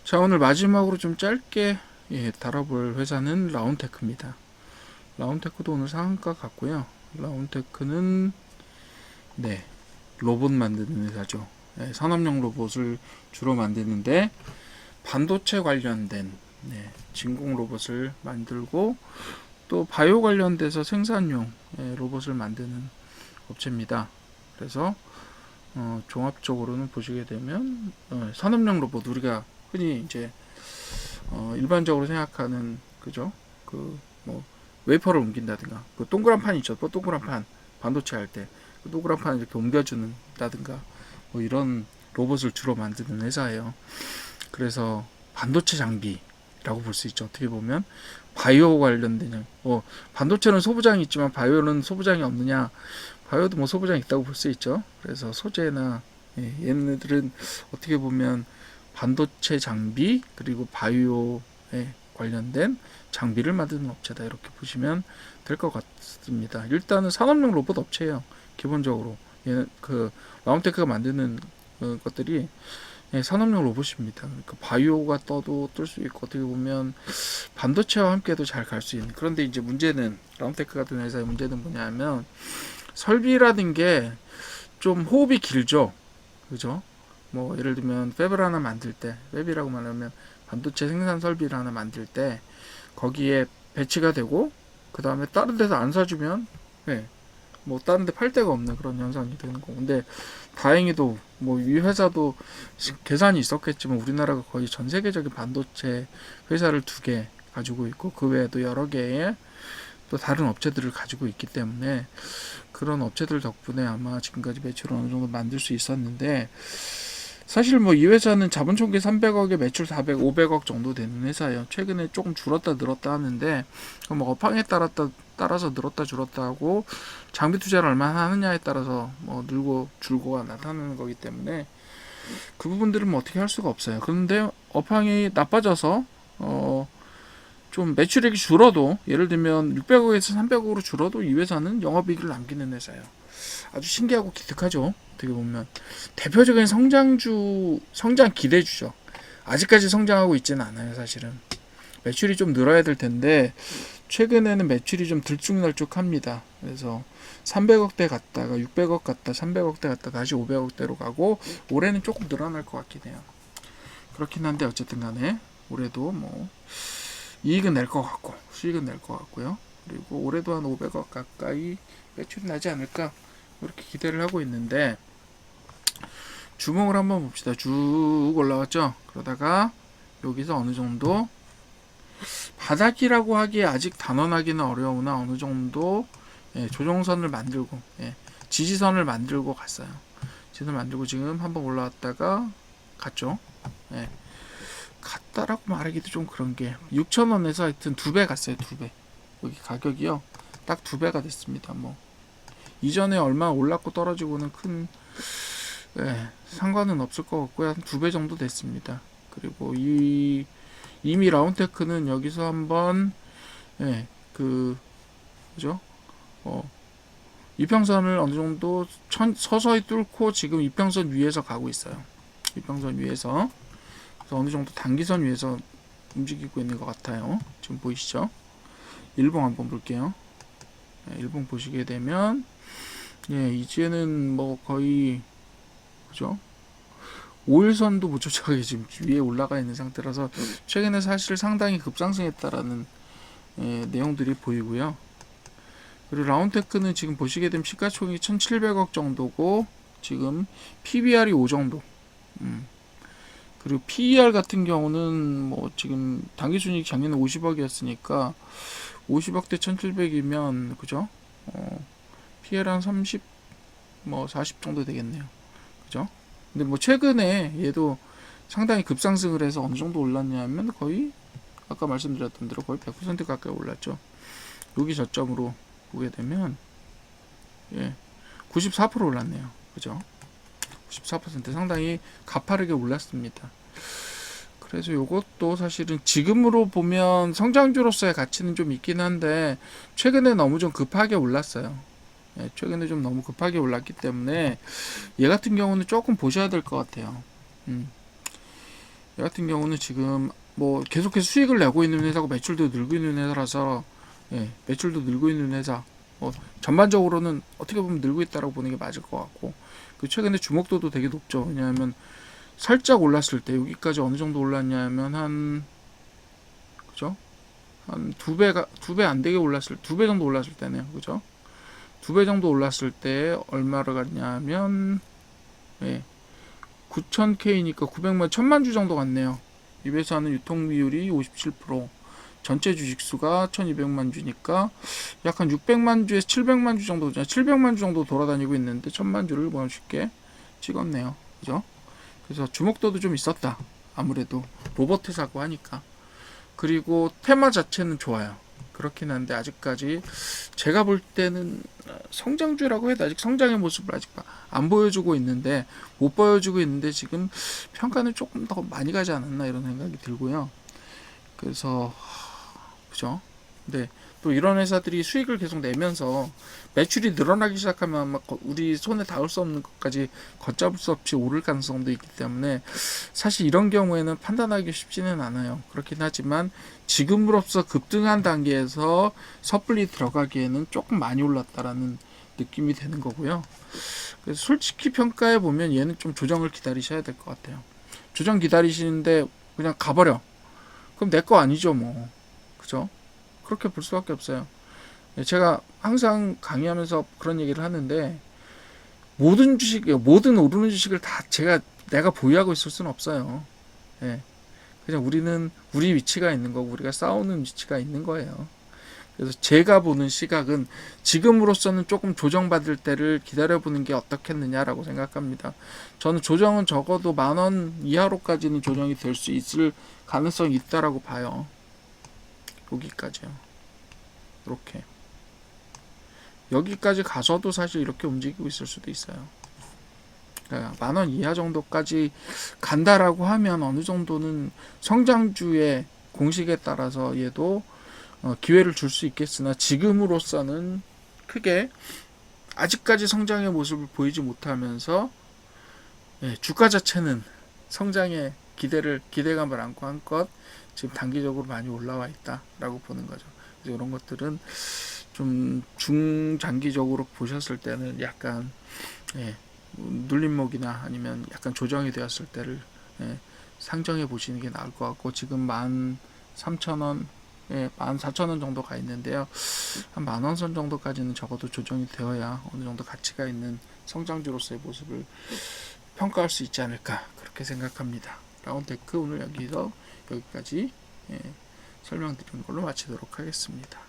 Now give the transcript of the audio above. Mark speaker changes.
Speaker 1: 자, 오늘 마지막으로 좀 짧게 다뤄볼 회사는 라운테크입니다. 라운테크도 오늘 상한가 같고요. 라운테크는 로봇 만드는 회사죠. 산업용 로봇을 주로 만드는데 반도체 관련된 진공 로봇을 만들고 또 바이오 관련돼서 생산용 로봇을 만드는 업체입니다. 그래서 종합적으로는 보시게 되면 산업용 로봇, 우리가 흔히 이제 일반적으로 생각하는, 그죠? 뭐 웨이퍼를 옮긴다든가, 그 동그란 판 있죠. 또 동그란 판, 반도체 할 때 그 동그란 판 이렇게 옮겨주는다든가, 뭐 이런 로봇을 주로 만드는 회사예요. 그래서 반도체 장비라고 볼 수 있죠. 어떻게 보면 바이오 관련된, 반도체는 소부장이 있지만 바이오는 소부장이 없느냐? 바이오도 뭐 소부장이 있다고 볼 수 있죠. 그래서 소재나 얘네들은 어떻게 보면 반도체 장비 그리고 바이오에 관련된 장비를 만드는 업체다, 이렇게 보시면 될 것 같습니다. 일단은 산업용 로봇 업체예요. 기본적으로 얘는 라운테크가 만드는 것들이 산업용 로봇입니다. 그러니까 바이오가 떠도 뜰 수 있고, 어떻게 보면 반도체와 함께도 잘 갈 수 있는. 그런데 이제 문제는, 라운테크 같은 회사의 문제는 뭐냐면 설비라는 게 좀 호흡이 길죠. 그죠? 뭐 예를 들면 팹을 하나 만들 때, 팹이라고 말하면 반도체 생산 설비를 하나 만들 때 거기에 배치가 되고, 그 다음에 다른 데서 안 사주면 뭐 다른 데 팔 데가 없는 그런 현상이 되는 거고. 근데 다행히도 뭐 이 회사도 계산이 있었겠지만 우리나라가 거의 전 세계적인 반도체 회사를 2개 가지고 있고, 그 외에도 여러 개의 또 다른 업체들을 가지고 있기 때문에 그런 업체들 덕분에 아마 지금까지 매출을 어느 정도 만들 수 있었는데, 사실 뭐 이 회사는 자본 총계 300억에 매출 400, 500억 정도 되는 회사예요. 최근에 조금 줄었다 늘었다 하는데, 뭐 업황에 따라서 늘었다 줄었다 하고, 장비 투자를 얼마나 하느냐에 따라서 뭐 늘고 줄고가 나타나는 거기 때문에 그 부분들은 뭐 어떻게 할 수가 없어요. 그런데 업황이 나빠져서 좀 매출액이 줄어도, 예를 들면 600억에서 300억으로 줄어도 이 회사는 영업이익을 남기는 회사예요. 아주 신기하고 기특하죠. 어떻게 보면 대표적인 성장 기대주죠. 아직까지 성장하고 있지는 않아요. 사실은 매출이 좀 늘어야 될 텐데 최근에는 매출이 좀 들쭉날쭉합니다. 그래서 300억대 갔다가 600억 갔다 300억대 갔다 다시 500억대로 가고, 올해는 조금 늘어날 것 같긴 해요. 그렇긴 한데 어쨌든 간에 올해도 뭐 이익은 낼 것 같고 수익은 낼 것 같고요. 그리고 올해도 한 500억 가까이 매출이 나지 않을까, 이렇게 기대를 하고 있는데, 주봉을 한번 봅시다. 쭉 올라왔죠. 그러다가 여기서 어느 정도 바닥이라고 하기에 아직 단언하기는 어려우나 어느 정도 조정선을 만들고 지지선을 만들고 갔어요. 지지선을 만들고 지금 한번 올라왔다가 갔죠. 갔다라고 말하기도 좀 그런 게, 6,000원에서 하여튼 2배 갔어요. 2배. 여기 가격이요. 딱 2배가 됐습니다. 뭐 이전에 얼마 올랐고 떨어지고는 큰 상관은 없을 것 같고요. 한 2배 정도 됐습니다. 그리고 이미 라운테크는 여기서 한번 그죠? 이평선을 어느 정도 서서히 뚫고 지금 이평선 위에서 가고 있어요. 이평선 위에서. 그래서 어느 정도 단기선 위에서 움직이고 있는 것 같아요. 지금 보이시죠? 일봉 한번 볼게요. 일봉 보시게 되면 이제는 뭐 거의, 그죠? 5일선도 못 쫓아가게 지금 위에 올라가 있는 상태라서 최근에 사실 상당히 급상승했다라는 내용들이 보이고요. 그리고 라운테크는 지금 보시게 되면 시가총액이 1,700억 정도고, 지금 PBR이 5 정도. 그리고 PER 같은 경우는 뭐 지금 당기순이익 작년에 50억이었으니까 50억 대 1,700이면 그죠? PER 한 30, 뭐 40 정도 되겠네요. 그죠? 근데 뭐 최근에 얘도 상당히 급상승을 해서 어느 정도 올랐냐면 거의 아까 말씀드렸던 대로 거의 100% 가까이 올랐죠. 여기 저점으로 보게 되면 94% 올랐네요. 그죠? 94% 상당히 가파르게 올랐습니다. 그래서 이것도 사실은 지금으로 보면 성장주로서의 가치는 좀 있긴 한데 최근에 너무 좀 급하게 올랐어요. 최근에 좀 너무 급하게 올랐기 때문에 얘 같은 경우는 조금 보셔야 될 것 같아요. 얘 같은 경우는 지금 뭐 계속해서 수익을 내고 있는 회사고 매출도 늘고 있는 회사라서 매출도 늘고 있는 회사. 전반적으로는 어떻게 보면 늘고 있다라고 보는 게 맞을 것 같고, 그 최근에 주목도도 되게 높죠. 왜냐하면 살짝 올랐을 때 여기까지 어느 정도 올랐냐면 한 그죠? 한 두 배 안 되게 올랐을, 2배 정도 올랐을 때네요. 그죠? 2배 정도 올랐을 때 얼마를 갔냐면 9,000K니까 900만, 1000만 주 정도 갔네요. 이 회사는 유통 비율이 57%, 전체 주식 수가 1200만 주니까 약 한 600만 주에서 700만 주 정도, 700만 주 정도 돌아다니고 있는데 1000만 주를 뭐 쉽게 찍었네요. 그죠? 그래서 주목도도 좀 있었다. 아무래도 로봇 회사고 하니까. 그리고 테마 자체는 좋아요. 그렇긴 한데 아직까지 제가 볼 때는 성장주라고 해도 아직 성장의 모습을 아직 안 보여주고 있는데, 못 보여주고 있는데 지금 평가는 조금 더 많이 가지 않았나 이런 생각이 들고요. 그래서 그죠? 근데 또 이런 회사들이 수익을 계속 내면서 매출이 늘어나기 시작하면 아마 우리 손에 닿을 수 없는 것까지 걷잡을 수 없이 오를 가능성도 있기 때문에 사실 이런 경우에는 판단하기 쉽지는 않아요. 그렇긴 하지만 지금으로서 급등한 단계에서 섣불리 들어가기에는 조금 많이 올랐다라는 느낌이 되는 거고요. 그래서 솔직히 평가해 보면 얘는 좀 조정을 기다리셔야 될 것 같아요. 조정 기다리시는데 그냥 가버려. 그럼 내 거 아니죠, 뭐. 그죠? 그렇게 볼 수밖에 없어요. 제가 항상 강의하면서 그런 얘기를 하는데, 모든 주식, 모든 오르는 주식을 다 내가 보유하고 있을 수는 없어요. 예. 그냥 우리는 우리 위치가 있는 거고, 우리가 싸우는 위치가 있는 거예요. 그래서 제가 보는 시각은 지금으로서는 조금 조정받을 때를 기다려보는 게 어떻겠느냐라고 생각합니다. 저는 조정은 적어도 10,000원 이하로까지는 조정이 될 수 있을 가능성이 있다라고 봐요. 여기까지요. 이렇게. 여기까지 가서도 사실 이렇게 움직이고 있을 수도 있어요. 그러니까 10,000원 이하 정도까지 간다라고 하면 어느 정도는 성장주의 공식에 따라서 얘도 기회를 줄 수 있겠으나, 지금으로서는 크게 아직까지 성장의 모습을 보이지 못하면서 주가 자체는 성장의 기대감을 안고 한껏 지금 단기적으로 많이 올라와 있다라고 보는 거죠. 그래서 이런 것들은 좀 중장기적으로 보셨을 때는 약간 눌림목이나 아니면 약간 조정이 되었을 때를 상정해 보시는 게 나을 것 같고, 지금 13,000원 14,000원 정도 가 있는데요. 한 10,000원 선 정도까지는 적어도 조정이 되어야 어느 정도 가치가 있는 성장주로서의 모습을 평가할 수 있지 않을까, 그렇게 생각합니다. 라운테크 오늘 여기까지 설명드리는 걸로 마치도록 하겠습니다.